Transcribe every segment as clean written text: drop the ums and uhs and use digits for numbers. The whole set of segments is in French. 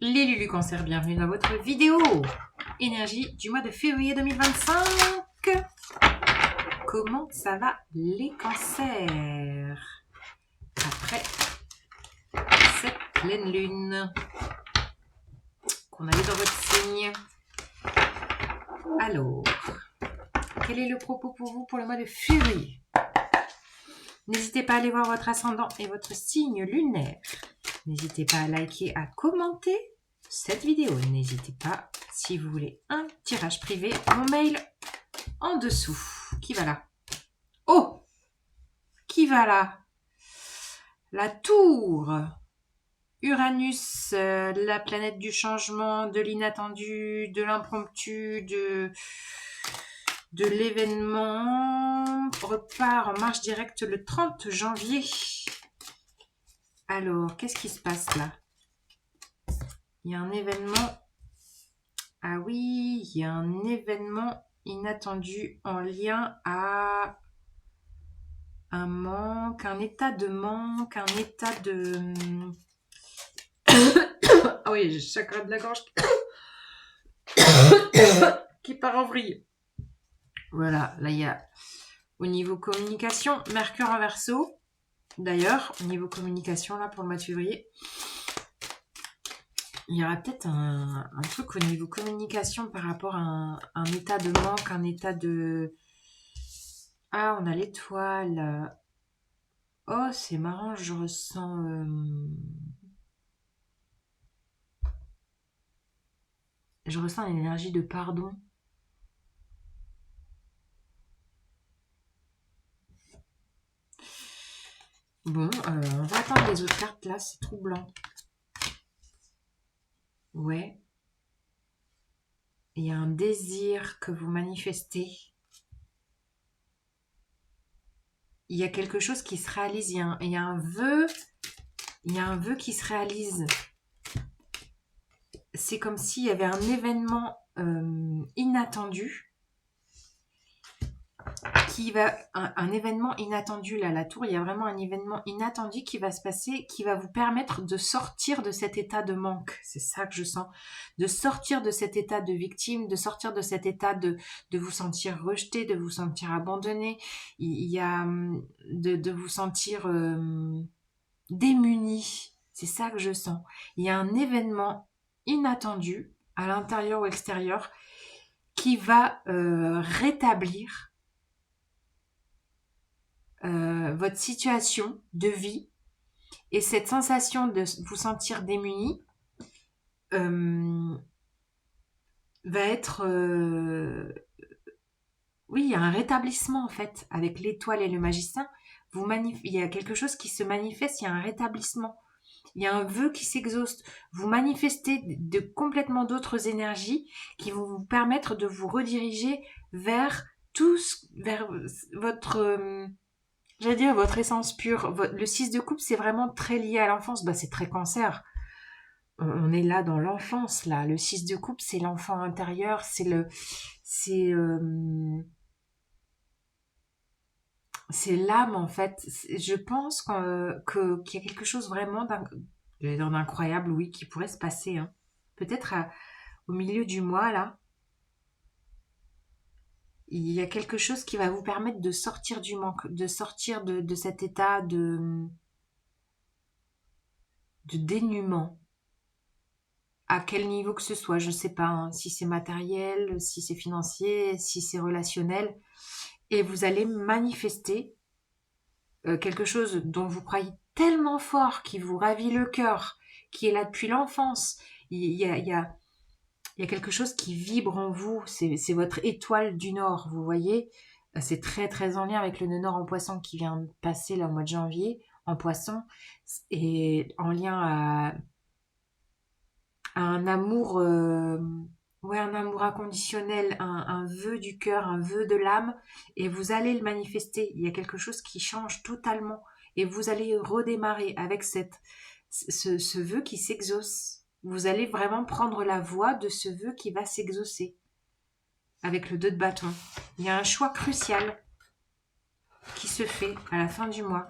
Les Lulu Cancer, bienvenue dans votre vidéo énergie du mois de février 2025. Comment ça va les cancers après cette pleine lune qu'on a eu dans votre signe? Alors, quel est le propos pour vous pour le mois de février? N'hésitez pas à aller voir votre ascendant et votre signe lunaire. N'hésitez pas à liker, à commenter cette vidéo. N'hésitez pas, si vous voulez un tirage privé, mon mail en dessous. Qui va là? Oh! Qui va là? La tour. Uranus, la planète du changement, de l'inattendu, de l'impromptu, de l'événement, repart en marche directe le 30 janvier. Alors, qu'est-ce qui se passe là? Il y a un événement. Ah oui, il y a un événement inattendu en lien à un manque, un état de manque, un état de... Ah oui, j'ai le chakra de la gorge qui part en vrille. Voilà, là il y a au niveau communication, Mercure en Verseau. D'ailleurs, au niveau communication, là pour le mois de février, il y aura peut-être un truc au niveau communication par rapport à un état de manque, un état de... Ah, on a l'étoile. Oh, c'est marrant, je ressens... Je ressens une énergie de pardon. Bon, on va attendre les autres cartes là, c'est troublant. Ouais. Il y a un désir que vous manifestez. Il y a quelque chose qui se réalise. Il y a un vœu. Il y a un vœu qui se réalise. C'est comme s'il y avait un événement inattendu. Un événement inattendu là, à la tour, il y a vraiment un événement inattendu qui va se passer, qui va vous permettre de sortir de cet état de manque. C'est ça que je sens. De sortir de cet état de victime, de sortir de cet état de vous sentir rejeté, de vous sentir abandonné. Il y a de vous sentir démuni. C'est ça que je sens. Il y a un événement inattendu, à l'intérieur ou extérieur, qui va rétablir votre situation de vie et cette sensation de vous sentir démuni va être... oui, il y a un rétablissement en fait avec l'étoile et le magicien. Il y a quelque chose qui se manifeste, il y a un rétablissement. Il y a un vœu qui s'exauce. Vous manifestez de complètement d'autres énergies qui vont vous permettre de vous rediriger vers vers votre... j'allais dire votre essence pure. Le 6 de coupe, c'est vraiment très lié à l'enfance. Bah, c'est très cancer. On est là dans l'enfance, là. Le 6 de coupe, c'est l'enfant intérieur. C'est l'âme, en fait. Je pense qu'il y a quelque chose vraiment d'incroyable, oui, qui pourrait se passer. Hein. Peut-être au milieu du mois, là. Il y a quelque chose qui va vous permettre de sortir du manque, de sortir de cet état de dénuement. À quel niveau que ce soit, je ne sais pas, hein, si c'est matériel, si c'est financier, si c'est relationnel. Et vous allez manifester quelque chose dont vous croyez tellement fort, qui vous ravit le cœur, qui est là depuis l'enfance. Il y a quelque chose qui vibre en vous, c'est votre étoile du Nord, vous voyez. C'est très très en lien avec le nœud Nord en Poisson qui vient de passer là, au mois de janvier, en Poisson, et en lien à un amour, ouais, un amour inconditionnel, un vœu du cœur, un vœu de l'âme, et vous allez le manifester. Il y a quelque chose qui change totalement, et vous allez redémarrer avec ce vœu qui s'exauce. Vous allez vraiment prendre la voie de ce vœu qui va s'exaucer avec le 2 de bâton. Il y a un choix crucial qui se fait à la fin du mois.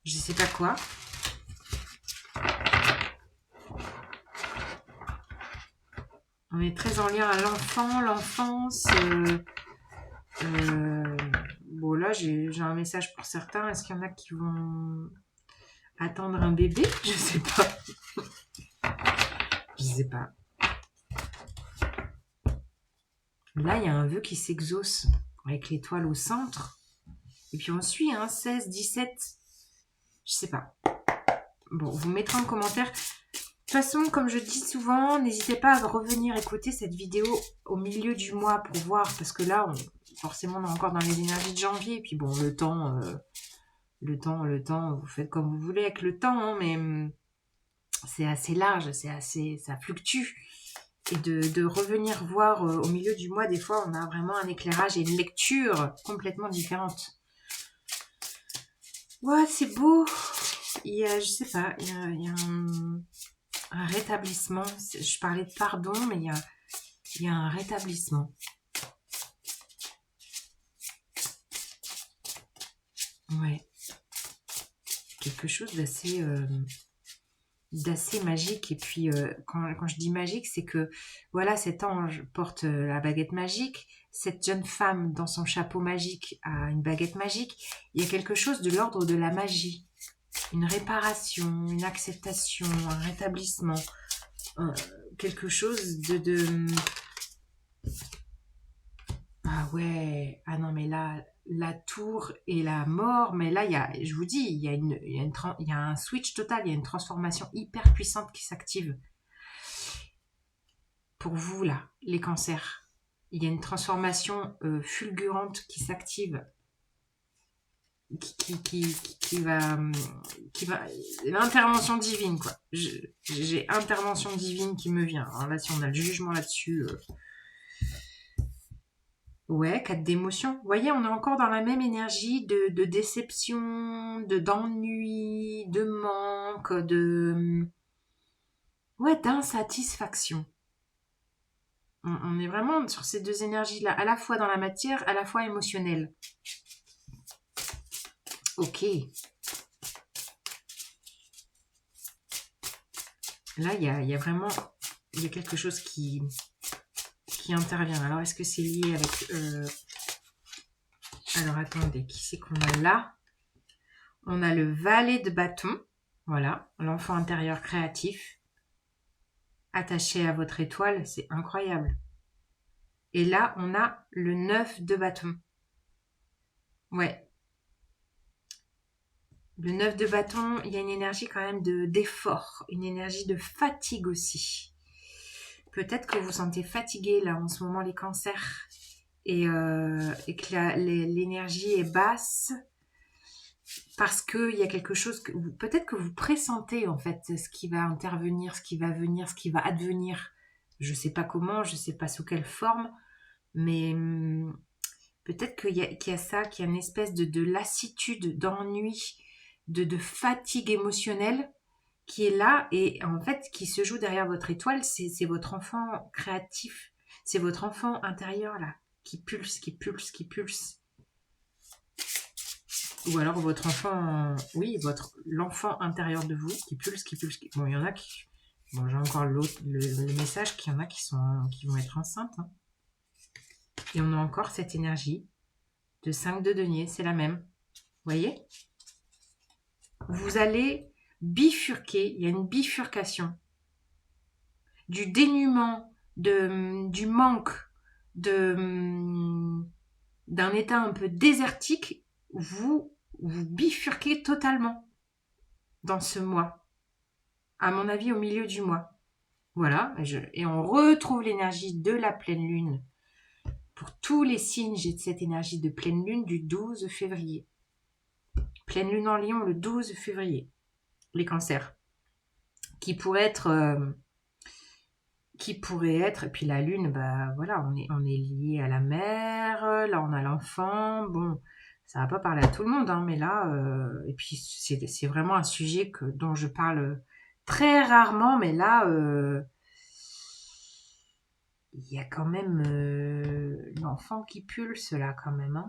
Je ne sais pas quoi. On est très en lien à l'enfant, l'enfance. Bon, là, j'ai un message pour certains. Est-ce qu'il y en a qui vont attendre un bébé? Je sais pas. Je sais pas. Là, il y a un vœu qui s'exauce avec l'étoile au centre. Et puis on suit, 16, 17. Je sais pas. Bon, vous mettrez en commentaire. De toute façon, comme je dis souvent, n'hésitez pas à revenir écouter cette vidéo au milieu du mois pour voir. Parce que là, forcément, on est encore dans les énergies de janvier. Et puis bon, le temps, vous faites comme vous voulez avec le temps. Mais c'est assez large, ça fluctue. Et de revenir voir au milieu du mois, des fois, on a vraiment un éclairage et une lecture complètement différente. Ouais, c'est beau. Il y a, je sais pas, il y a un rétablissement. Je parlais de pardon, mais il y a un rétablissement. Ouais. Quelque chose d'assez magique. Et puis, quand je dis magique, c'est que, voilà, cet ange porte la baguette magique. Cette jeune femme, dans son chapeau magique, a une baguette magique. Il y a quelque chose de l'ordre de la magie. Une réparation, une acceptation, un rétablissement. Quelque chose de... Ah ouais, ah non mais là, la tour et la mort, mais là, je vous dis, il y a un switch total, il y a une transformation hyper puissante qui s'active. Pour vous, là, les cancers, il y a une transformation fulgurante qui s'active, qui va... L'intervention divine, quoi. J'ai intervention divine qui me vient. Alors là, si on a le jugement là-dessus... Ouais, 4 d'émotion. Vous voyez, on est encore dans la même énergie de déception, d'ennui, de manque, ouais, d'insatisfaction. On est vraiment sur ces deux énergies-là, à la fois dans la matière, à la fois émotionnelle. Ok. Là, il y a vraiment... Il y a quelque chose qui intervient. Alors, est-ce que c'est lié avec... Alors, attendez, qui c'est qu'on a là? On a le valet de bâton. Voilà, l'enfant intérieur créatif. Attaché à votre étoile, c'est incroyable. Et là, on a le 9 de bâton. Ouais. Le 9 de bâton, il y a une énergie quand même d'effort, une énergie de fatigue aussi. Peut-être que vous vous sentez fatigué là en ce moment les cancers et que l'énergie est basse parce qu'il y a quelque chose que peut-être que vous pressentez en fait ce qui va intervenir, ce qui va venir, ce qui va advenir. Je ne sais pas comment, je ne sais pas sous quelle forme, mais peut-être qu'il y a ça, qu'il y a une espèce de lassitude, d'ennui, de fatigue émotionnelle qui est là et en fait qui se joue derrière votre étoile. C'est votre enfant créatif, c'est votre enfant intérieur là, qui pulse, qui pulse, qui pulse. Ou alors votre enfant, oui, l'enfant intérieur de vous qui pulse, qui pulse. Bon, il y en a qui... Bon, j'ai encore le message qu'il y en a qui vont être enceintes. Et on a encore cette énergie de 5 de denier, c'est la même. Vous voyez? Vous allez bifurquer, il y a une bifurcation du dénuement, du manque, d'un état un peu désertique. Vous bifurquez totalement dans ce mois. À mon avis, au milieu du mois. Voilà, et on retrouve l'énergie de la pleine lune. Pour tous les signes, j'ai cette énergie de pleine lune du 12 février. Pleine lune en Lion le 12 février. Les cancers. Qui pourrait être... et puis la lune, bah voilà, on est lié à la mère, là on a l'enfant, bon, ça va pas parler à tout le monde, mais là, et puis c'est vraiment un sujet dont je parle très rarement, mais là, il y a quand même l'enfant qui pulse là quand même,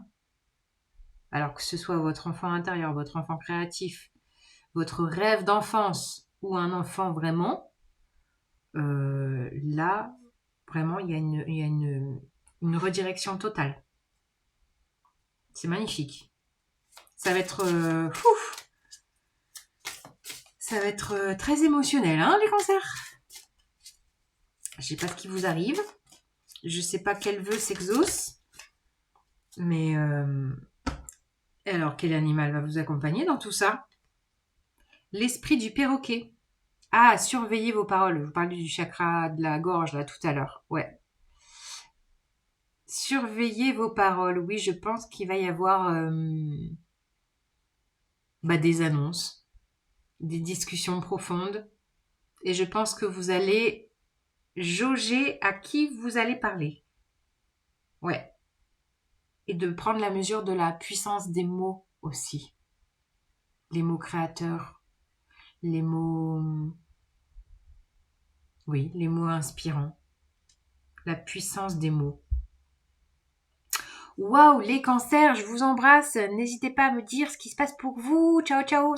Alors que ce soit votre enfant intérieur, votre enfant créatif, votre rêve d'enfance ou un enfant vraiment, là, Vraiment, il y a une redirection totale. C'est magnifique. Ça va être... ça va être très émotionnel, hein, les cancers. Je sais pas ce qui vous arrive. Je sais pas quel vœu s'exauce. Mais... alors, quel animal va vous accompagner dans tout ça? L'esprit du perroquet. Ah, surveillez vos paroles. Vous parliez du chakra de la gorge, là, tout à l'heure. Ouais. Surveillez vos paroles. Oui, je pense qu'il va y avoir des annonces, des discussions profondes. Et je pense que vous allez jauger à qui vous allez parler. Ouais. Et de prendre la mesure de la puissance des mots aussi. Les mots créateurs, les mots... Oui, les mots inspirants. La puissance des mots. Waouh, les cancers, je vous embrasse. N'hésitez pas à me dire ce qui se passe pour vous. Ciao, ciao.